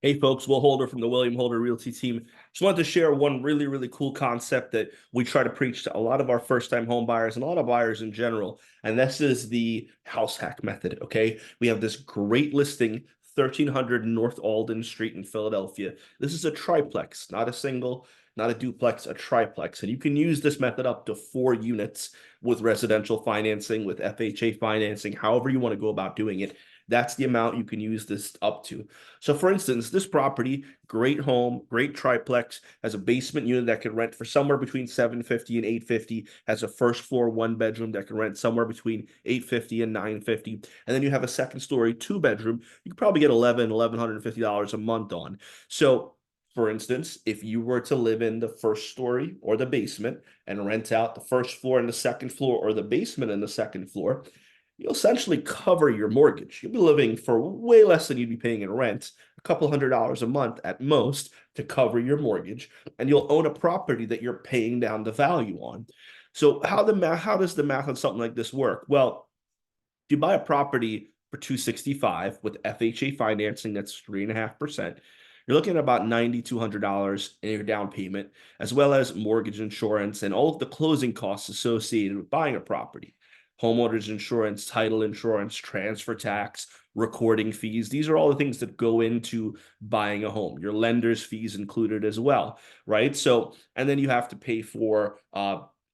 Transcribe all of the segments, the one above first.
Hey folks, Will Holder from the William Holder Realty team. Just wanted to share one really cool concept that we try to preach to a lot of our first-time home buyers and a lot of buyers in general. And this is the house hack method. Okay. We have this great listing, 1300 North Alden Street in Philadelphia. This is a triplex, not a single, not a duplex, a triplex. And you can use this method up to 4 units with residential financing, with FHA financing, however you want to go about doing it. That's the amount you can use this up to. So for instance, this property, great home, great triplex, has a basement unit that can rent for somewhere between 750 and 850, has a first floor one bedroom that can rent somewhere between 850 and 950. And then you have a second story two bedroom, you could probably get $1,150 a month on. So for instance, if you were to live in the first story or the basement and rent out the first floor and the second floor or the basement and the second floor, you'll essentially cover your mortgage. You'll be living for way less than you'd be paying in rent, a couple $100 a month at most to cover your mortgage, and you'll own a property that you're paying down the value on. So how does the math on something like this work? Well, if you buy a property for 265 with FHA financing, that's 3.5%. You're looking at about $9,200 in your down payment, as well as mortgage insurance and all of the closing costs associated with buying a property. Homeowners insurance, title insurance, transfer tax, recording fees. These are all the things that go into buying a home. Your lender's fees included as well, right? So, and then you have to pay for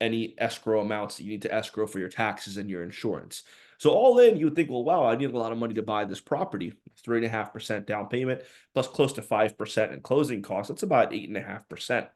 any escrow amounts that you need to escrow for your taxes and your insurance. So all in, you would think, well, wow, I need a lot of money to buy this property. 3.5% down payment plus close to 5% in closing costs. That's about 8.5%.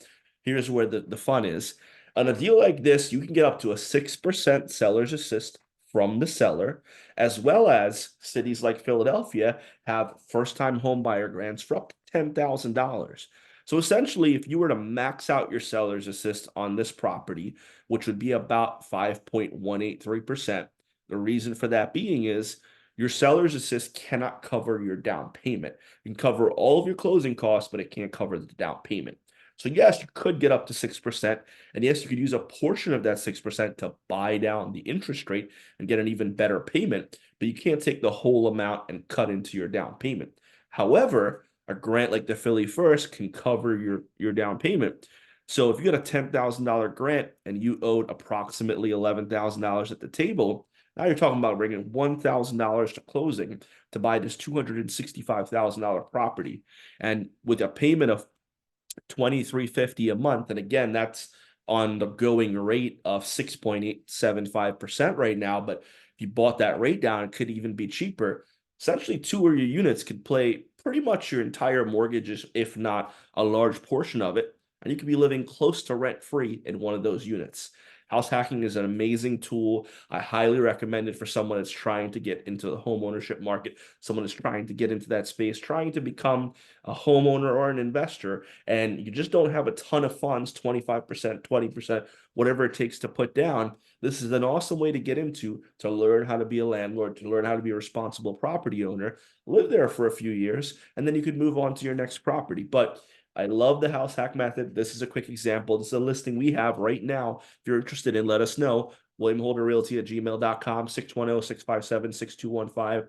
Here's where the fun is. On a deal like this, you can get up to a 6% seller's assist from the seller, as well as cities like Philadelphia have first-time home buyer grants for up to $10,000. So essentially, if you were to max out your seller's assist on this property, which would be about 5.183%, the reason for that being is your seller's assist cannot cover your down payment. It can cover all of your closing costs, but it can't cover the down payment. So yes, you could get up to 6%. And yes, you could use a portion of that 6% to buy down the interest rate and get an even better payment, but you can't take the whole amount and cut into your down payment. However, a grant like the Philly First can cover your down payment. So if you got a $10,000 grant and you owed approximately $11,000 at the table, now you're talking about bringing $1,000 to closing to buy this $265,000 property. And with a payment of 2,350 a month. And again, that's on the going rate of 6.875% right now. But if you bought that rate down, it could even be cheaper. Essentially, two of your units could play pretty much your entire mortgage, if not a large portion of it. And you could be living close to rent free in one of those units. House hacking is an amazing tool. I highly recommend it for someone that's trying to get into the home ownership market, someone that's trying to get into that space, trying to become a homeowner or an investor, and you just don't have a ton of funds, 25%, 20%, whatever it takes to put down. This is an awesome way to get into, to learn how to be a landlord, to learn how to be a responsible property owner, live there for a few years, and then you could move on to your next property. But I love the house hack method. This is a quick example. This is a listing we have right now. If you're interested in, let us know. WilliamHolderRealty@gmail.com, 610-657-6215,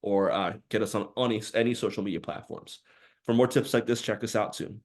or get us on any social media platforms. For more tips like this, check us out soon.